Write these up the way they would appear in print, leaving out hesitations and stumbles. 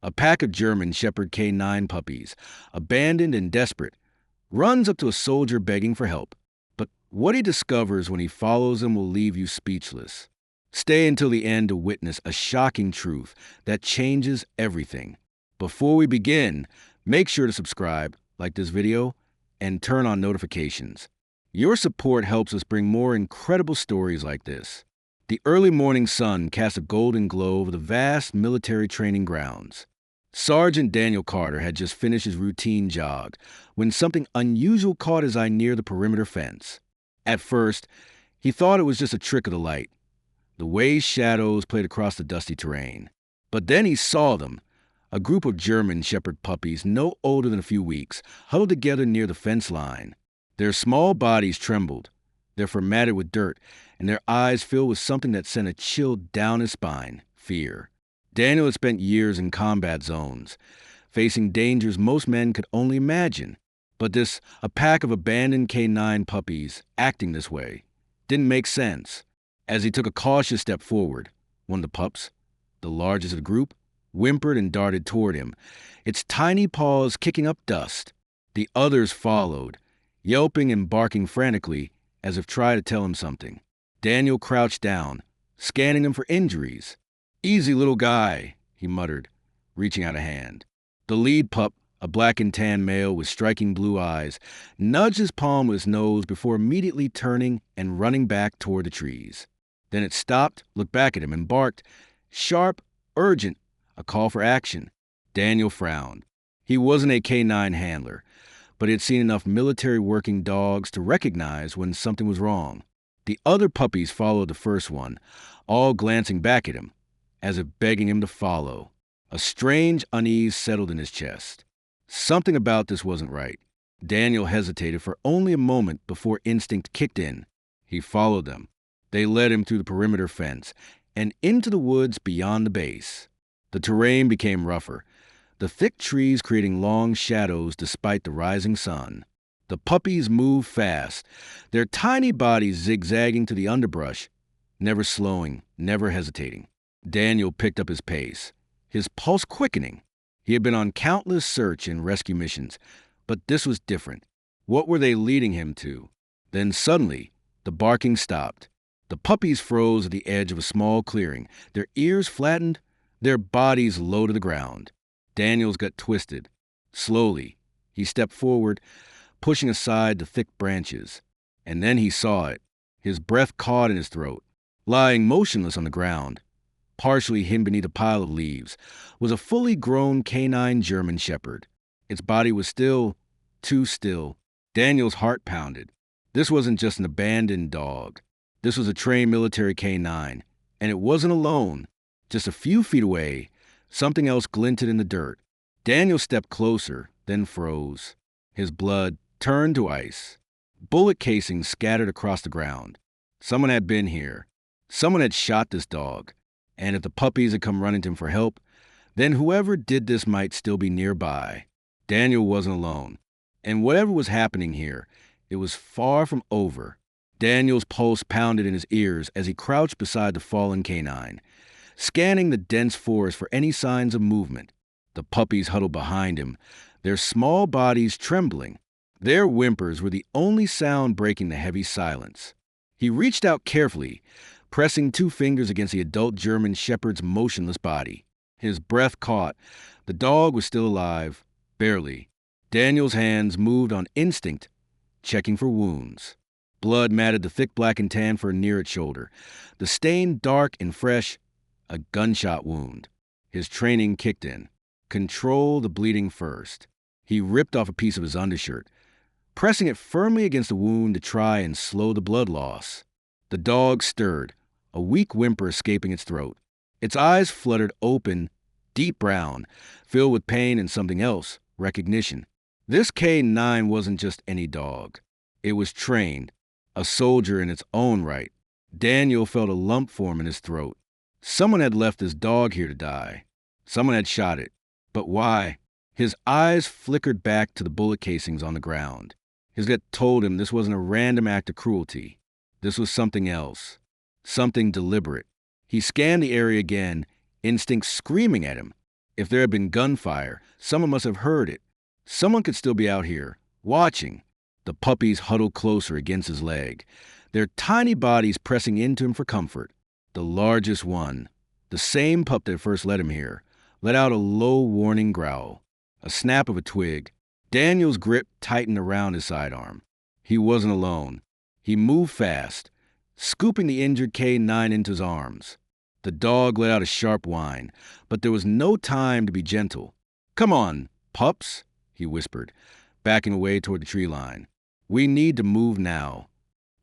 A pack of German Shepherd K9 puppies, abandoned and desperate, runs up to a soldier begging for help. But what he discovers when he follows them will leave you speechless. Stay until the end to witness a shocking truth that changes everything. Before we begin, make sure to subscribe, like this video, and turn on notifications. Your support helps us bring more incredible stories like this. The early morning sun cast a golden glow over the vast military training grounds. Sergeant Daniel Carter had just finished his routine jog when something unusual caught his eye near the perimeter fence. At first, he thought it was just a trick of the light. The way shadows played across the dusty terrain. But then he saw them, a group of German Shepherd puppies no older than a few weeks, huddled together near the fence line. Their small bodies trembled, their fur matted with dirt, and their eyes filled with something that sent a chill down his spine: fear. Daniel had spent years in combat zones, facing dangers most men could only imagine. But a pack of abandoned K9 puppies acting this way, didn't make sense. As he took a cautious step forward, one of the pups, the largest of the group, whimpered and darted toward him, its tiny paws kicking up dust. The others followed, yelping and barking frantically as if trying to tell him something. Daniel crouched down, scanning them for injuries. "Easy, little guy," he muttered, reaching out a hand. The lead pup, a black and tan male with striking blue eyes, nudged his palm with his nose before immediately turning and running back toward the trees. Then it stopped, looked back at him, and barked, sharp, urgent, a call for action. Daniel frowned. He wasn't a K9 handler, but he had seen enough military working dogs to recognize when something was wrong. The other puppies followed the first one, all glancing back at him, as if begging him to follow. A strange unease settled in his chest. Something about this wasn't right. Daniel hesitated for only a moment before instinct kicked in. He followed them. They led him through the perimeter fence and into the woods beyond the base. The terrain became rougher, the thick trees creating long shadows despite the rising sun. The puppies moved fast, their tiny bodies zigzagging to the underbrush, never slowing, never hesitating. Daniel picked up his pace, his pulse quickening. He had been on countless search and rescue missions, but this was different. What were they leading him to? Then suddenly, the barking stopped. The puppies froze at the edge of a small clearing, their ears flattened, their bodies low to the ground. Daniel's gut twisted. Slowly, he stepped forward, pushing aside the thick branches. And then he saw it. His breath caught in his throat. Lying motionless on the ground, partially hidden beneath a pile of leaves, was a fully grown K9 German Shepherd. Its body was still, too still. Daniel's heart pounded. This wasn't just an abandoned dog. This was a trained military K9, and it wasn't alone. Just a few feet away, something else glinted in the dirt. Daniel stepped closer, then froze. His blood turned to ice. Bullet casings scattered across the ground. Someone had been here. Someone had shot this dog. And if the puppies had come running to him for help, then whoever did this might still be nearby. Daniel wasn't alone. And whatever was happening here, it was far from over. Daniel's pulse pounded in his ears as he crouched beside the fallen K9, scanning the dense forest for any signs of movement. The puppies huddled behind him, their small bodies trembling. Their whimpers were the only sound breaking the heavy silence. He reached out carefully, pressing 2 fingers against the adult German Shepherd's motionless body. His breath caught. The dog was still alive, barely. Daniel's hands moved on instinct, checking for wounds. Blood matted the thick black and tan fur near its shoulder. The stain dark and fresh, a gunshot wound. His training kicked in. Control the bleeding first. He ripped off a piece of his undershirt, pressing it firmly against the wound to try and slow the blood loss. The dog stirred, a weak whimper escaping its throat. Its eyes fluttered open, deep brown, filled with pain and something else, recognition. This K9 wasn't just any dog. It was trained, a soldier in its own right. Daniel felt a lump form in his throat. Someone had left this dog here to die. Someone had shot it. But why? His eyes flickered back to the bullet casings on the ground. His gut told him this wasn't a random act of cruelty. This was something else. Something deliberate. He scanned the area again, instinct screaming at him. If there had been gunfire, someone must have heard it. Someone could still be out here, watching. The puppies huddled closer against his leg, their tiny bodies pressing into him for comfort. The largest one, the same pup that first led him here, let out a low warning growl. A snap of a twig. Daniel's grip tightened around his sidearm. He wasn't alone. He moved fast, scooping the injured K9 into his arms. The dog let out a sharp whine, but there was no time to be gentle. "Come on, pups," he whispered, backing away toward the tree line. "We need to move now."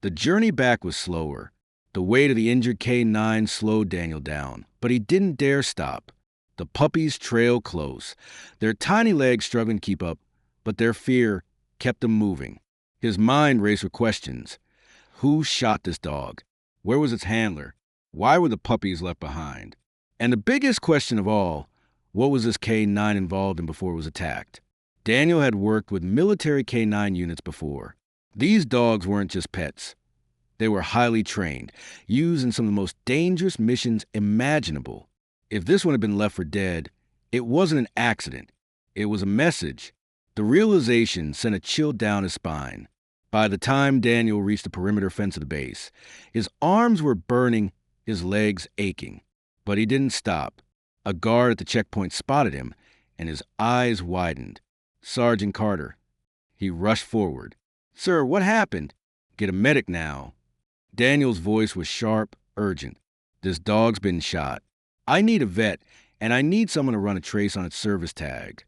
The journey back was slower. The weight of the injured K9 slowed Daniel down, but he didn't dare stop. The puppies trailed close, their tiny legs struggling to keep up, but their fear kept them moving. His mind raced with questions. Who shot this dog? Where was its handler? Why were the puppies left behind? And the biggest question of all, what was this K9 involved in before it was attacked? Daniel had worked with military K9 units before. These dogs weren't just pets. They were highly trained, used in some of the most dangerous missions imaginable. If this one had been left for dead, it wasn't an accident. It was a message. The realization sent a chill down his spine. By the time Daniel reached the perimeter fence of the base, his arms were burning, his legs aching. But he didn't stop. A guard at the checkpoint spotted him, and his eyes widened. "Sergeant Carter." He rushed forward. "Sir, what happened?" "Get a medic now." Daniel's voice was sharp, urgent. "This dog's been shot. I need a vet, and I need someone to run a trace on its service tag."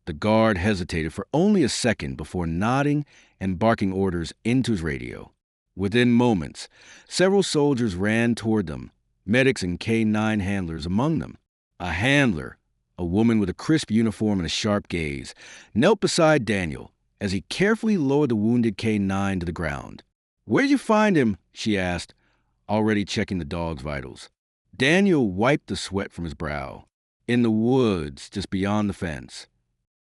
The guard hesitated for only a second before nodding and barking orders into his radio. Within moments, several soldiers ran toward them, medics and K9 handlers among them. A handler, a woman with a crisp uniform and a sharp gaze, knelt beside Daniel as he carefully lowered the wounded K9 to the ground. "Where'd you find him?" she asked, already checking the dog's vitals. Daniel wiped the sweat from his brow. "In the woods, just beyond the fence."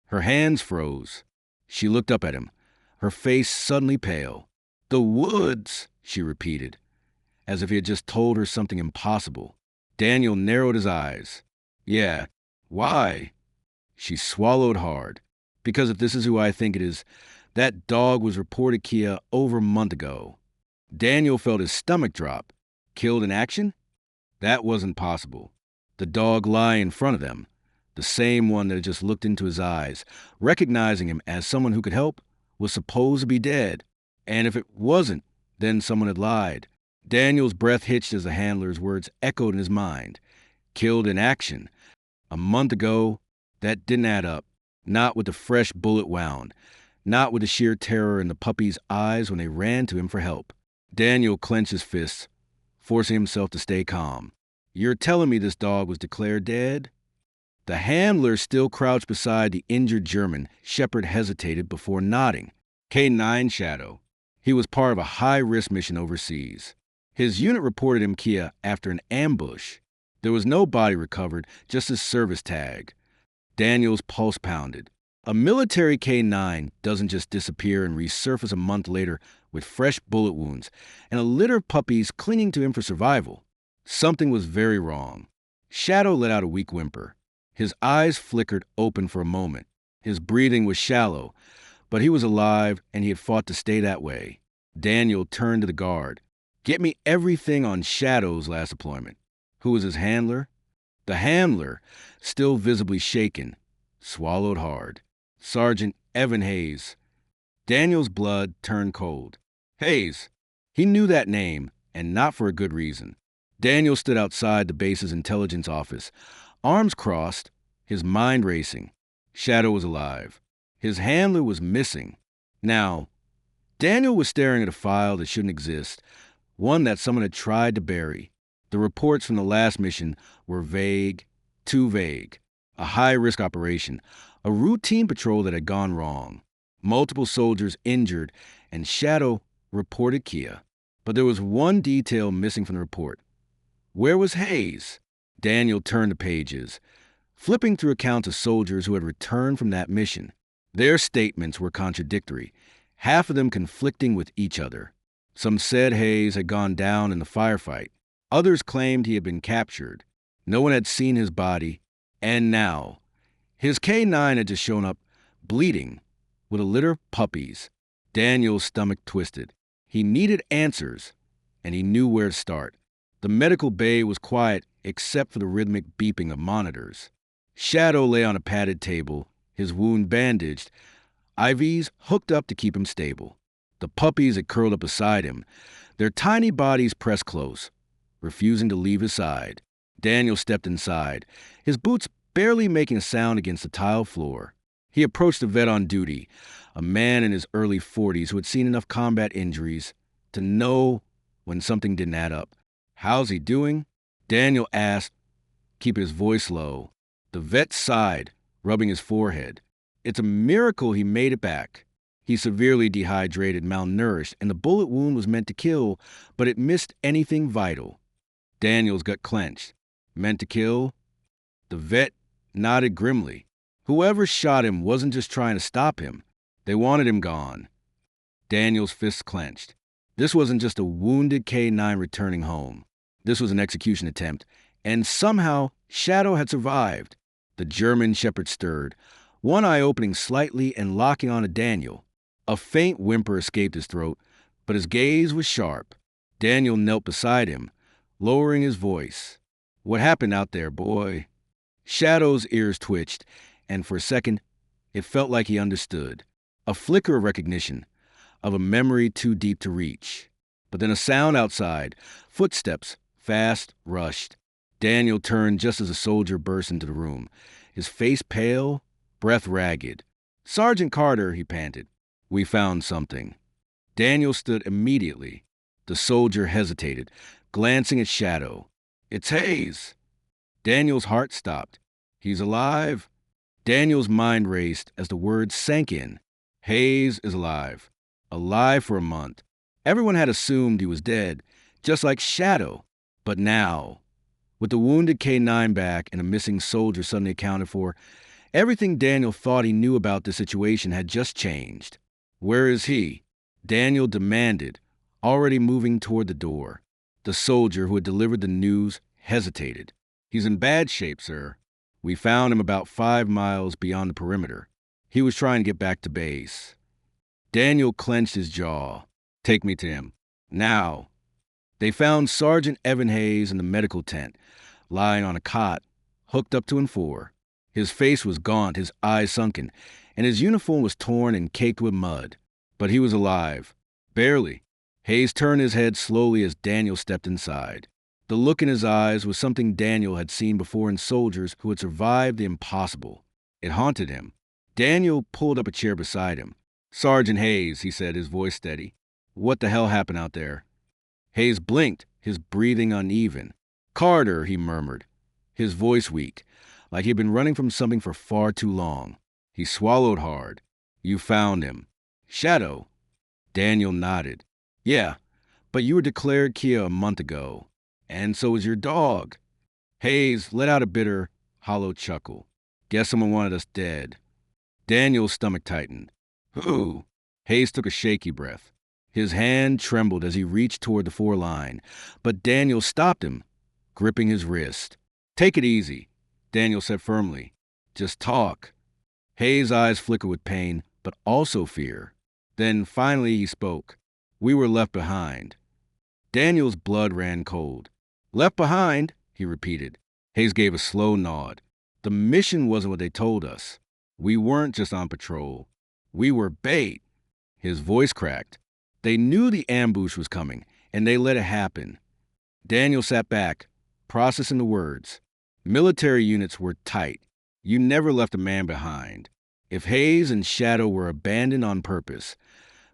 Her hands froze. She looked up at him, her face suddenly pale. "The woods," she repeated, as if he had just told her something impossible. Daniel narrowed his eyes. "Yeah, why?" She swallowed hard. "Because if this is who I think it is, that dog was reported Kia over a month ago." Daniel felt his stomach drop. Killed in action? That wasn't possible. The dog lay in front of them, the same one that had just looked into his eyes, recognizing him as someone who could help, was supposed to be dead. And if it wasn't, then someone had lied. Daniel's breath hitched as the handler's words echoed in his mind. Killed in action. A month ago, that didn't add up. Not with the fresh bullet wound. Not with the sheer terror in the puppy's eyes when they ran to him for help. Daniel clenched his fists, forcing himself to stay calm. "You're telling me this dog was declared dead?" The handler still crouched beside the injured German. Shepard hesitated before nodding. K9 Shadow. He was part of a high-risk mission overseas. His unit reported him Kia after an ambush. There was no body recovered, just his service tag. Daniel's pulse pounded. A military K9 doesn't just disappear and resurface a month later with fresh bullet wounds and a litter of puppies clinging to him for survival. Something was very wrong. Shadow let out a weak whimper. His eyes flickered open for a moment. His breathing was shallow, but he was alive and he had fought to stay that way. Daniel turned to the guard. "Get me everything on Shadow's last deployment." Who was his handler? The handler, still visibly shaken, swallowed hard. "Sergeant Evan Hayes." Daniel's blood turned cold. Hayes. He knew that name, and not for a good reason. Daniel stood outside the base's intelligence office, arms crossed, his mind racing. Shadow was alive. His handler was missing. Now, Daniel was staring at a file that shouldn't exist, one that someone had tried to bury. The reports from the last mission were vague, too vague. A high-risk operation, a routine patrol that had gone wrong. Multiple soldiers injured, and Shadow reported Kia. But there was one detail missing from the report. Where was Hayes? Daniel turned the pages, flipping through accounts of soldiers who had returned from that mission. Their statements were contradictory, half of them conflicting with each other. Some said Hayes had gone down in the firefight. Others claimed he had been captured. No one had seen his body, And now, his K9 had just shown up, bleeding, with a litter of puppies. Daniel's stomach twisted. He needed answers, and he knew where to start. The medical bay was quiet except for the rhythmic beeping of monitors. Shadow lay on a padded table, his wound bandaged, IVs hooked up to keep him stable. The puppies had curled up beside him, their tiny bodies pressed close, refusing to leave his side. Daniel stepped inside, his boots barely making a sound against the tile floor. He approached the vet on duty, a man in his early 40s who had seen enough combat injuries to know when something didn't add up. "How's he doing?" Daniel asked, keeping his voice low. The vet sighed, rubbing his forehead. It's a miracle he made it back. He's severely dehydrated, malnourished, and the bullet wound was meant to kill, but it missed anything vital. Daniel's gut clenched. Meant to kill? The vet nodded grimly. Whoever shot him wasn't just trying to stop him. They wanted him gone. Daniel's fists clenched. This wasn't just a wounded K9 returning home. This was an execution attempt, and somehow Shadow had survived. The German shepherd stirred, one eye opening slightly and locking onto Daniel. A faint whimper escaped his throat, but his gaze was sharp. Daniel knelt beside him, lowering his voice. "What happened out there, boy?" Shadow's ears twitched, and for a second, it felt like he understood. A flicker of recognition, of a memory too deep to reach. But then a sound outside, footsteps, fast, rushed. Daniel turned just as a soldier burst into the room, his face pale, breath ragged. "Sergeant Carter," he panted. "We found something." Daniel stood immediately. The soldier hesitated, glancing at Shadow. "It's Hayes." Daniel's heart stopped. "He's alive?" Daniel's mind raced as the words sank in. Hayes is alive. Alive for a month. Everyone had assumed he was dead, just like Shadow. But now, with the wounded K9 back and a missing soldier suddenly accounted for, everything Daniel thought he knew about the situation had just changed. "Where is he?" Daniel demanded, already moving toward the door. The soldier who had delivered the news hesitated. "He's in bad shape, sir. We found him about 5 miles beyond the perimeter. He was trying to get back to base." Daniel clenched his jaw. "Take me to him. Now." They found Sergeant Evan Hayes in the medical tent, lying on a cot, hooked up to an 4. His face was gaunt, his eyes sunken, and his uniform was torn and caked with mud. But he was alive. Barely. Hayes turned his head slowly as Daniel stepped inside. The look in his eyes was something Daniel had seen before in soldiers who had survived the impossible. It haunted him. Daniel pulled up a chair beside him. "Sergeant Hayes," he said, his voice steady. "What the hell happened out there?" Hayes blinked, his breathing uneven. "Carter," he murmured, his voice weak, like he'd been running from something for far too long. He swallowed hard. "You found him." "Shadow." Daniel nodded. "Yeah, but you were declared Kia a month ago. And so was your dog." Hayes let out a bitter, hollow chuckle. "Guess someone wanted us dead." Daniel's stomach tightened. "Who?" Hayes took a shaky breath. His hand trembled as he reached toward the 4 line, but Daniel stopped him, gripping his wrist. "Take it easy," Daniel said firmly. "Just talk." Hayes' eyes flickered with pain, but also fear. Then finally he spoke. "We were left behind." Daniel's blood ran cold. "Left behind?" he repeated. Hayes gave a slow nod. "The mission wasn't what they told us. We weren't just on patrol. We were bait." His voice cracked. "They knew the ambush was coming, and they let it happen." Daniel sat back, processing the words. Military units were tight. You never left a man behind. If Hayes and Shadow were abandoned on purpose,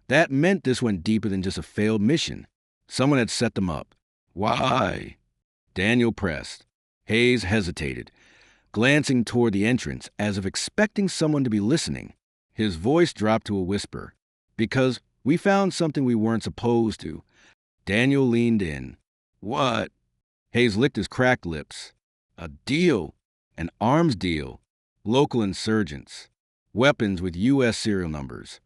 that meant this went deeper than just a failed mission. Someone had set them up. "Why?" Daniel pressed. Hayes hesitated, glancing toward the entrance as if expecting someone to be listening. His voice dropped to a whisper. "Because we found something we weren't supposed to." Daniel leaned in. "What?" Hayes licked his cracked lips. "A deal. An arms deal. Local insurgents. Weapons with U.S. serial numbers."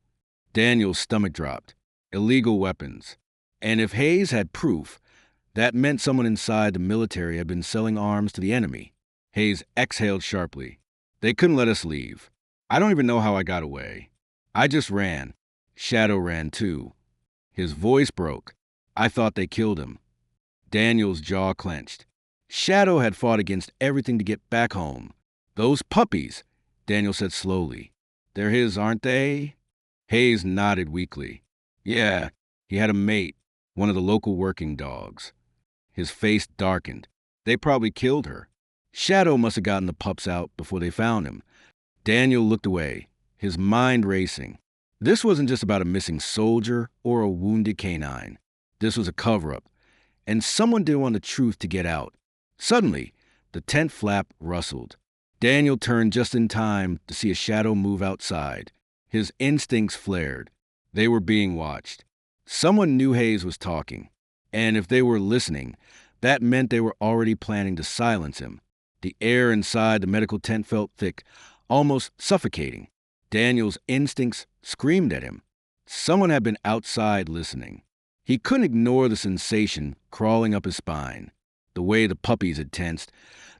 Daniel's stomach dropped. Illegal weapons. And if Hayes had proof, that meant someone inside the military had been selling arms to the enemy. Hayes exhaled sharply. They couldn't let us leave. I don't even know how I got away. I just ran. Shadow ran too. His voice broke. I thought they killed him. Daniel's jaw clenched. Shadow had fought against everything to get back home. Those puppies, Daniel said slowly. They're his, aren't they? Hayes nodded weakly. Yeah, he had a mate, one of the local working dogs. His face darkened. They probably killed her. Shadow must have gotten the pups out before they found him. Daniel looked away, his mind racing. This wasn't just about a missing soldier or a wounded canine. This was a cover-up, and someone didn't want the truth to get out. Suddenly, the tent flap rustled. Daniel turned just in time to see a shadow move outside. His instincts flared. They were being watched. Someone knew Hayes was talking, and if they were listening, that meant they were already planning to silence him. The air inside the medical tent felt thick, almost suffocating. Daniel's instincts screamed at him. Someone had been outside listening. He couldn't ignore the sensation crawling up his spine, the way the puppies had tensed,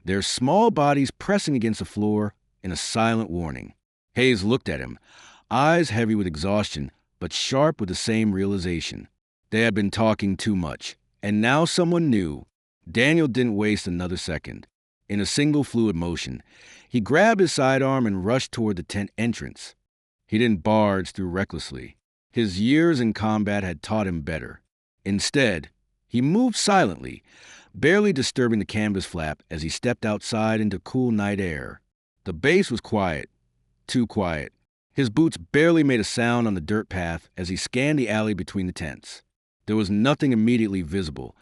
their small bodies pressing against the floor in a silent warning. Hayes looked at him, eyes heavy with exhaustion, but sharp with the same realization. They had been talking too much, and now someone knew. Daniel didn't waste another second. In a single fluid motion, he grabbed his sidearm and rushed toward the tent entrance. He didn't barge through recklessly. His years in combat had taught him better. Instead, he moved silently, barely disturbing the canvas flap as he stepped outside into cool night air. The base was quiet, too quiet. His boots barely made a sound on the dirt path as he scanned the alley between the tents. There was nothing immediately visible,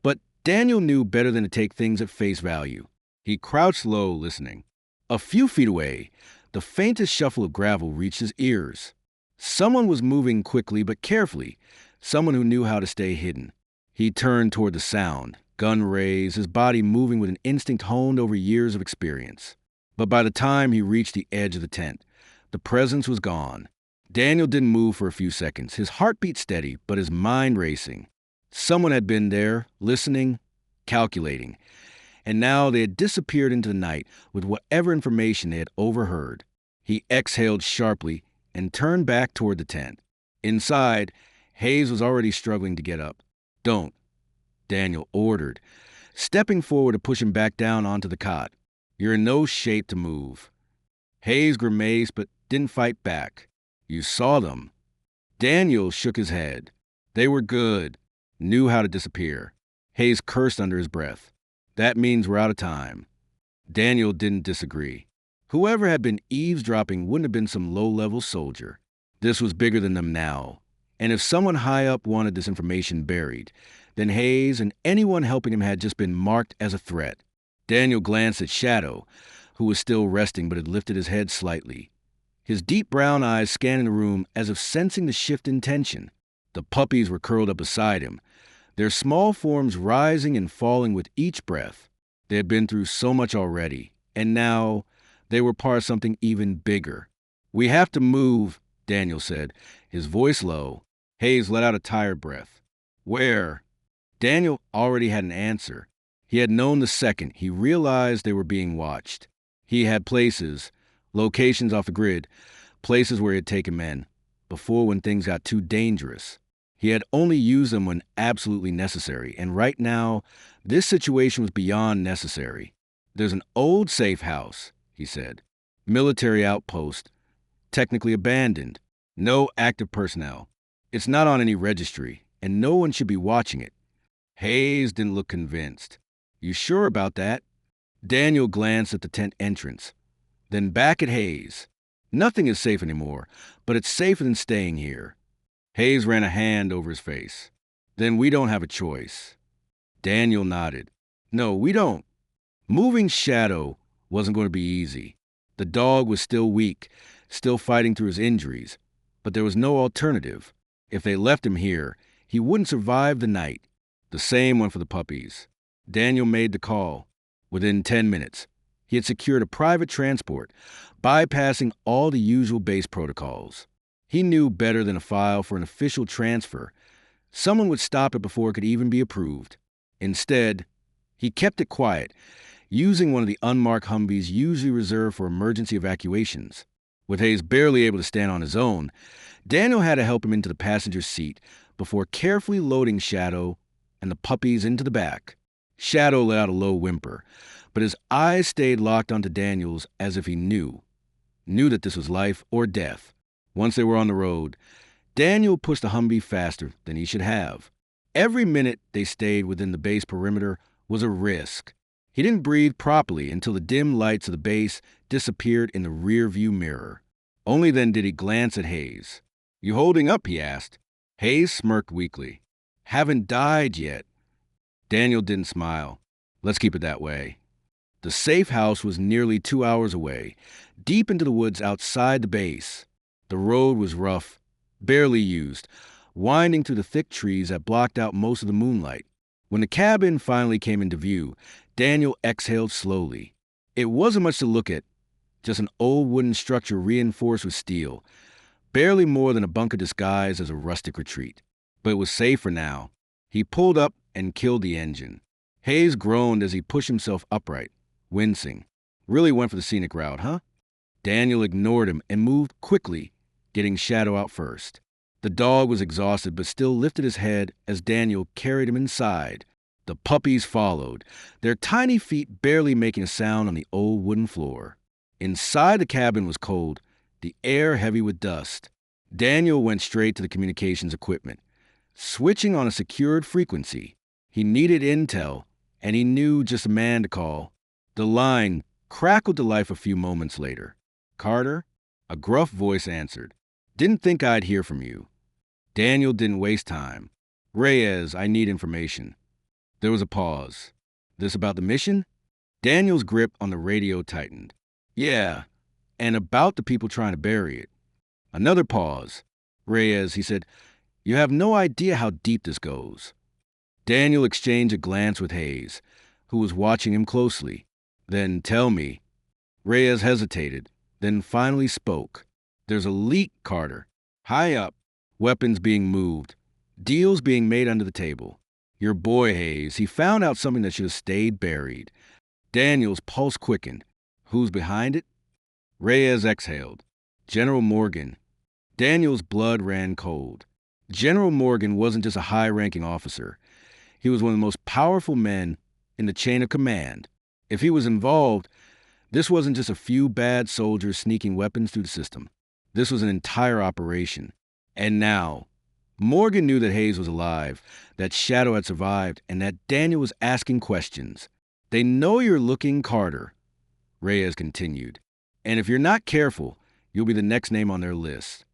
but Daniel knew better than to take things at face value. He crouched low, listening. A few feet away, the faintest shuffle of gravel reached his ears. Someone was moving quickly but carefully, someone who knew how to stay hidden. He turned toward the sound, gun raised, his body moving with an instinct honed over years of experience. But by the time he reached the edge of the tent, the presence was gone. Daniel didn't move for a few seconds, his heartbeat steady, but his mind racing. Someone had been there, listening, calculating, and now they had disappeared into the night with whatever information they had overheard. He exhaled sharply and turned back toward the tent. Inside, Hayes was already struggling to get up. "Don't," Daniel ordered, stepping forward to push him back down onto the cot. "You're in no shape to move." Hayes grimaced but didn't fight back. "You saw them." Daniel shook his head. "They were good, knew how to disappear." Hayes cursed under his breath. "That means we're out of time." Daniel didn't disagree. Whoever had been eavesdropping wouldn't have been some low-level soldier. This was bigger than them now. And if someone high up wanted this information buried, then Hayes and anyone helping him had just been marked as a threat. Daniel glanced at Shadow, who was still resting but had lifted his head slightly. His deep brown eyes scanning the room as if sensing the shift in tension. The puppies were curled up beside him, their small forms rising and falling with each breath. They had been through so much already, and now they were part of something even bigger. "We have to move," Daniel said, his voice low. Hayes let out a tired breath. "Where?" Daniel already had an answer. He had known the second he realized they were being watched. He had places, locations off the grid, places where he had taken men, before when things got too dangerous. He had only used them when absolutely necessary, and right now, this situation was beyond necessary. "There's an old safe house," he said. "Military outpost, technically abandoned. No active personnel. It's not on any registry, and no one should be watching it." Hayes didn't look convinced. "You sure about that?" Daniel glanced at the tent entrance, then back at Hayes. "Nothing is safe anymore, but it's safer than staying here." Hayes ran a hand over his face. "Then we don't have a choice." Daniel nodded. "No, we don't." Moving Shadow wasn't going to be easy. The dog was still weak, still fighting through his injuries, but there was no alternative. If they left him here, he wouldn't survive the night. The same went for the puppies. Daniel made the call. Within 10 minutes, he had secured a private transport, bypassing all the usual base protocols. He knew better than to file for an official transfer. Someone would stop it before it could even be approved. Instead, he kept it quiet, using one of the unmarked Humvees usually reserved for emergency evacuations. With Hayes barely able to stand on his own, Daniel had to help him into the passenger seat before carefully loading Shadow and the puppies into the back. Shadow let out a low whimper, but his eyes stayed locked onto Daniel's as if he knew that this was life or death. Once they were on the road, Daniel pushed the Humvee faster than he should have. Every minute they stayed within the base perimeter was a risk. He didn't breathe properly until the dim lights of the base disappeared in the rear-view mirror. Only then did he glance at Hayes. "You holding up?" he asked. Hayes smirked weakly. "Haven't died yet." Daniel didn't smile. "Let's keep it that way." The safe house was nearly 2 hours away, deep into the woods outside the base. The road was rough, barely used, winding through the thick trees that blocked out most of the moonlight. When the cabin finally came into view, Daniel exhaled slowly. It wasn't much to look at, just an old wooden structure reinforced with steel, barely more than a bunker disguised as a rustic retreat. But it was safe for now. He pulled up and killed the engine. Hayes groaned as he pushed himself upright, wincing. "Really went for the scenic route, huh?" Daniel ignored him and moved quickly, getting Shadow out first. The dog was exhausted but still lifted his head as Daniel carried him inside. The puppies followed, their tiny feet barely making a sound on the old wooden floor. Inside the cabin was cold, the air heavy with dust. Daniel went straight to the communications equipment, switching on a secured frequency. He needed intel, and he knew just a man to call. The line crackled to life a few moments later. "Carter?" A gruff voice answered. "Didn't think I'd hear from you." Daniel didn't waste time. "Reyes, I need information." There was a pause. "This about the mission?" Daniel's grip on the radio tightened. "Yeah, and about the people trying to bury it." Another pause. "Reyes," he said, "you have no idea how deep this goes." Daniel exchanged a glance with Hayes, who was watching him closely. "Then tell me." Reyes hesitated, then finally spoke. "There's a leak, Carter. High up. Weapons being moved. Deals being made under the table. Your boy Hayes, he found out something that should have stayed buried." Daniel's pulse quickened. "Who's behind it?" Reyes exhaled. "General Morgan." Daniel's blood ran cold. General Morgan wasn't just a high-ranking officer. He was one of the most powerful men in the chain of command. If he was involved, this wasn't just a few bad soldiers sneaking weapons through the system. This was an entire operation. And now, Morgan knew that Hayes was alive, that Shadow had survived, and that Daniel was asking questions. "They know you're looking, Carter," Reyes continued. "And if you're not careful, you'll be the next name on their list."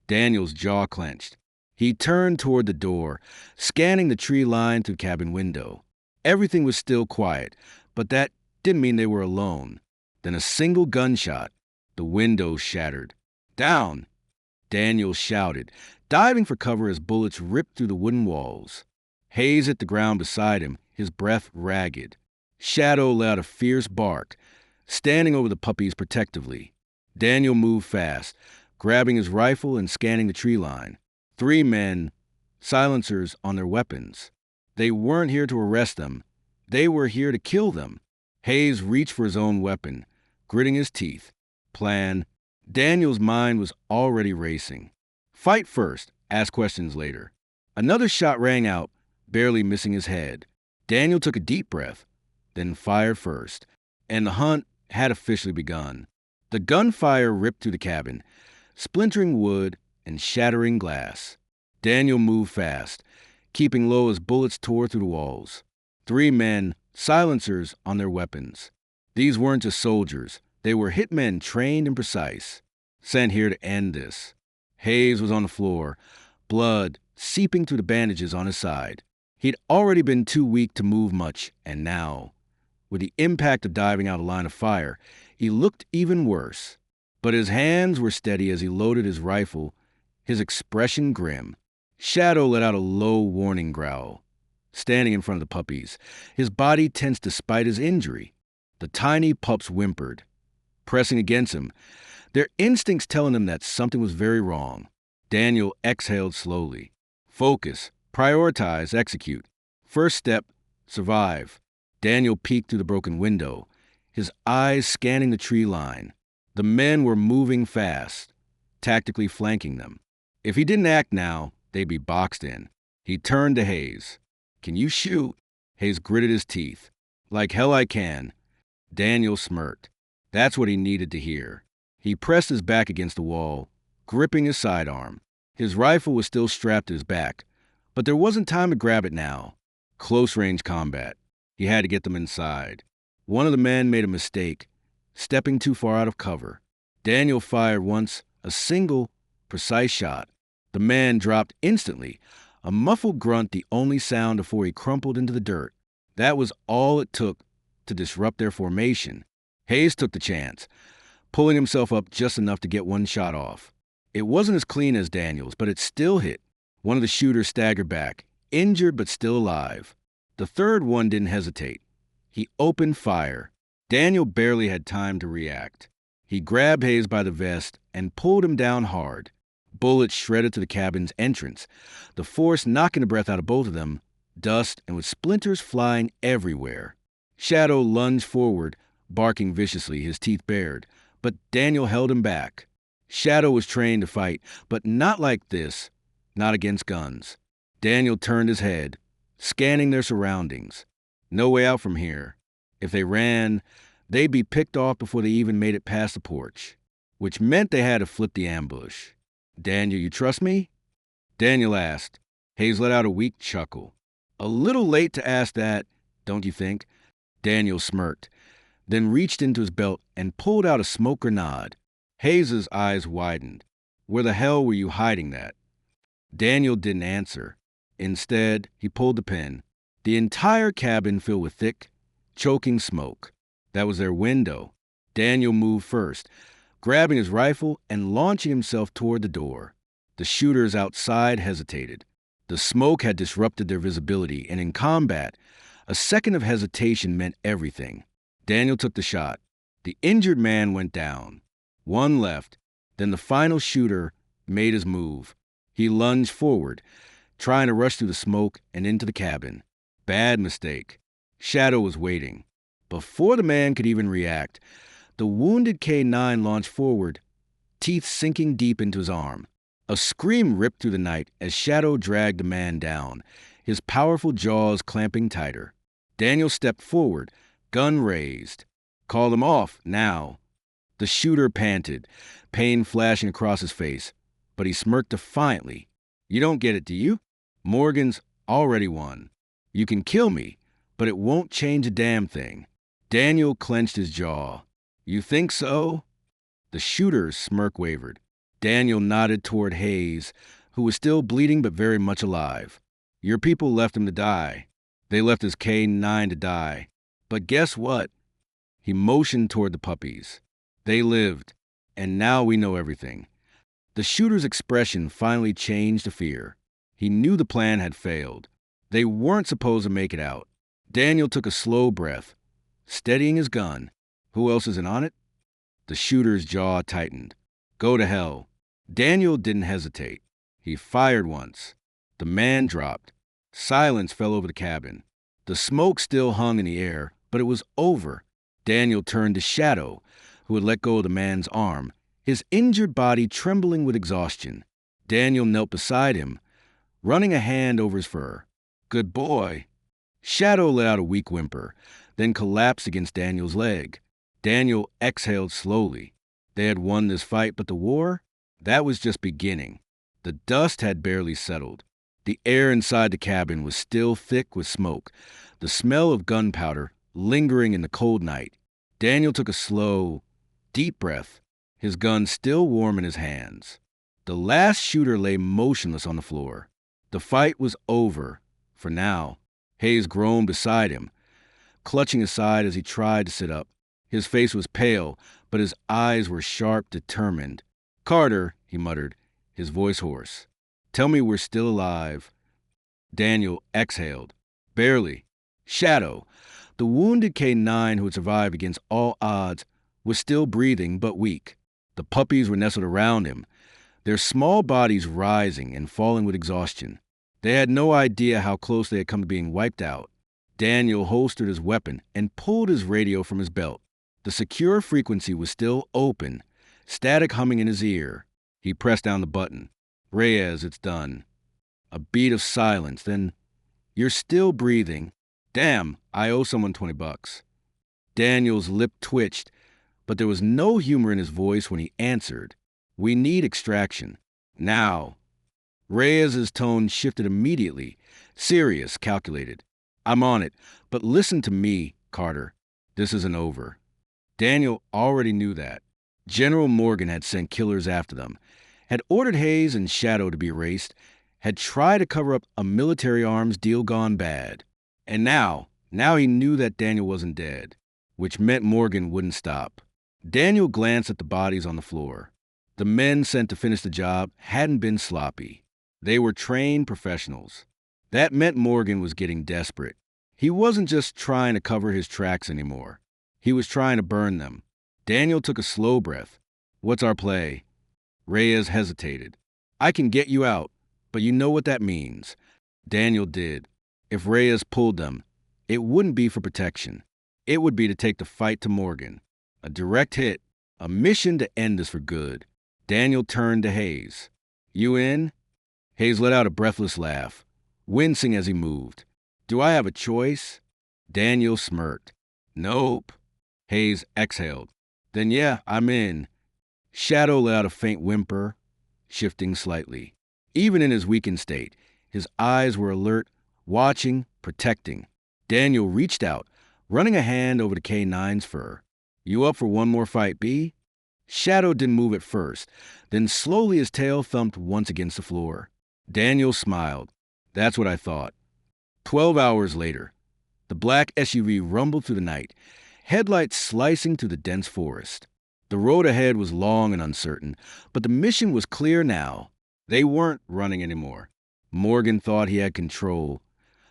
Daniel's jaw clenched. He turned toward the door, scanning the tree line through the cabin window. Everything was still quiet, but that didn't mean they were alone. Then a single gunshot. The window shattered. "Down!" Daniel shouted, diving for cover as bullets ripped through the wooden walls. Hayes hit the ground beside him, his breath ragged. Shadow let out a fierce bark, standing over the puppies protectively. Daniel moved fast, grabbing his rifle and scanning the tree line. 3 men, silencers on their weapons. They weren't here to arrest them. They were here to kill them. Hayes reached for his own weapon, gritting his teeth. Plan. Daniel's mind was already racing. Fight first, ask questions later. Another shot rang out, barely missing his head. Daniel took a deep breath, then fired first, and the hunt had officially begun. The gunfire ripped through the cabin, splintering wood and shattering glass. Daniel moved fast, keeping low as bullets tore through the walls. 3 men, silencers on their weapons. These weren't just soldiers. They were hitmen trained and precise, sent here to end this. Hayes was on the floor, blood seeping through the bandages on his side. He'd already been too weak to move much, and now, with the impact of diving out a line of fire, he looked even worse. But his hands were steady as he loaded his rifle, his expression grim. Shadow let out a low warning growl. Standing in front of the puppies, his body tensed despite his injury. The tiny pups whimpered, pressing against him, their instincts telling him that something was very wrong. Daniel exhaled slowly. Focus, prioritize, execute. First step, survive. Daniel peeked through the broken window, his eyes scanning the tree line. The men were moving fast, tactically flanking them. If he didn't act now, they'd be boxed in. He turned to Hayes. "Can you shoot?" Hayes gritted his teeth. "Like hell I can." Daniel smirked. That's what he needed to hear. He pressed his back against the wall, gripping his sidearm. His rifle was still strapped to his back, but there wasn't time to grab it now. Close-range combat. He had to get them inside. One of the men made a mistake, stepping too far out of cover. Daniel fired once, a single, precise shot. The man dropped instantly, a muffled grunt the only sound before he crumpled into the dirt. That was all it took to disrupt their formation. Hayes took the chance, pulling himself up just enough to get one shot off. It wasn't as clean as Daniel's, but it still hit. One of the shooters staggered back, injured but still alive. The third one didn't hesitate. He opened fire. Daniel barely had time to react. He grabbed Hayes by the vest and pulled him down hard. Bullets shredded to the cabin's entrance, the force knocking the breath out of both of them, dust and with splinters flying everywhere. Shadow lunged forward, barking viciously, his teeth bared, but Daniel held him back. Shadow was trained to fight, but not like this, not against guns. Daniel turned his head, scanning their surroundings. No way out from here. If they ran, they'd be picked off before they even made it past the porch, which meant they had to flip the ambush. "Daniel, you trust me?" Daniel asked. Hayes let out a weak chuckle. "A little late to ask that, don't you think?" Daniel smirked, then reached into his belt and pulled out a smoke grenade. Hayes's eyes widened. "Where the hell were you hiding that?" Daniel didn't answer. Instead, he pulled the pin. The entire cabin filled with thick, choking smoke. That was their window. Daniel moved first, grabbing his rifle and launching himself toward the door. The shooters outside hesitated. The smoke had disrupted their visibility, and in combat, a second of hesitation meant everything. Daniel took the shot. The injured man went down. One left. Then the final shooter made his move. He lunged forward, trying to rush through the smoke and into the cabin. Bad mistake. Shadow was waiting. Before the man could even react, the wounded K9 launched forward, teeth sinking deep into his arm. A scream ripped through the night as Shadow dragged the man down, his powerful jaws clamping tighter. Daniel stepped forward, gun raised. "Call them off, now." The shooter panted, pain flashing across his face, but he smirked defiantly. "You don't get it, do you? Morgan's already won. You can kill me, but it won't change a damn thing." Daniel clenched his jaw. "You think so?" The shooter's smirk wavered. Daniel nodded toward Hayes, who was still bleeding but very much alive. "Your people left him to die. They left his K9 to die. But guess what?" He motioned toward the puppies. "They lived, and now we know everything." The shooter's expression finally changed to fear. He knew the plan had failed. They weren't supposed to make it out. Daniel took a slow breath, steadying his gun. "Who else isn't on it?" The shooter's jaw tightened. "Go to hell." Daniel didn't hesitate. He fired once. The man dropped. Silence fell over the cabin. The smoke still hung in the air, but it was over. Daniel turned to Shadow, who had let go of the man's arm, his injured body trembling with exhaustion. Daniel knelt beside him, running a hand over his fur. "Good boy." Shadow let out a weak whimper, then collapsed against Daniel's leg. Daniel exhaled slowly. They had won this fight, but the war? That was just beginning. The dust had barely settled. The air inside the cabin was still thick with smoke, the smell of gunpowder lingering in the cold night. Daniel took a slow, deep breath, his gun still warm in his hands. The last shooter lay motionless on the floor. The fight was over, for now. Hayes groaned beside him, clutching his side as he tried to sit up. His face was pale, but his eyes were sharp, determined. "Carter," he muttered, his voice hoarse. "Tell me we're still alive." Daniel exhaled. "Barely." Shadow, the wounded K9 who had survived against all odds, was still breathing but weak. The puppies were nestled around him, their small bodies rising and falling with exhaustion. They had no idea how close they had come to being wiped out. Daniel holstered his weapon and pulled his radio from his belt. The secure frequency was still open, static humming in his ear. He pressed down the button. Reyes, it's done. A beat of silence, then, you're still breathing. Damn, I owe someone $20. Daniel's lip twitched, but there was no humor in his voice when he answered. We need extraction. Now. Reyes's tone shifted immediately. Serious, calculated. I'm on it, but listen to me, Carter. This isn't over. Daniel already knew that. General Morgan had sent killers after them, had ordered Hayes and Shadow to be erased, had tried to cover up a military arms deal gone bad. And now he knew that Daniel wasn't dead, which meant Morgan wouldn't stop. Daniel glanced at the bodies on the floor. The men sent to finish the job hadn't been sloppy. They were trained professionals. That meant Morgan was getting desperate. He wasn't just trying to cover his tracks anymore. He was trying to burn them. Daniel took a slow breath. What's our play? Reyes hesitated. I can get you out, but you know what that means. Daniel did. If Reyes pulled them, it wouldn't be for protection. It would be to take the fight to Morgan. A direct hit, a mission to end this for good. Daniel turned to Hayes. You in? Hayes let out a breathless laugh, wincing as he moved. Do I have a choice? Daniel smirked. Nope. Hayes exhaled. Then yeah, I'm in. Shadow let out a faint whimper, shifting slightly. Even in his weakened state, his eyes were alert, watching, protecting. Daniel reached out, running a hand over the K9's fur. You up for one more fight, B? Shadow didn't move at first, then slowly his tail thumped once against the floor. Daniel smiled. That's what I thought. 12 hours later, the black SUV rumbled through the night, headlights slicing through the dense forest. The road ahead was long and uncertain, but the mission was clear now. They weren't running anymore. Morgan thought he had control,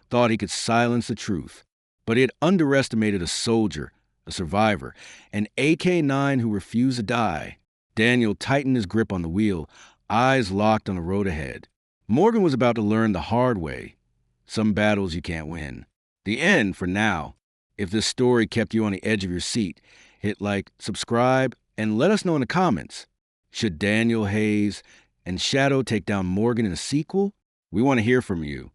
thought he could silence the truth, but he had underestimated a soldier, a survivor, an AK-9 who refused to die. Daniel tightened his grip on the wheel, eyes locked on the road ahead. Morgan was about to learn the hard way. Some battles you can't win. The end for now. If this story kept you on the edge of your seat, hit like, subscribe, and let us know in the comments. Should Daniel, Hayes, and Shadow take down Morgan in a sequel? We want to hear from you.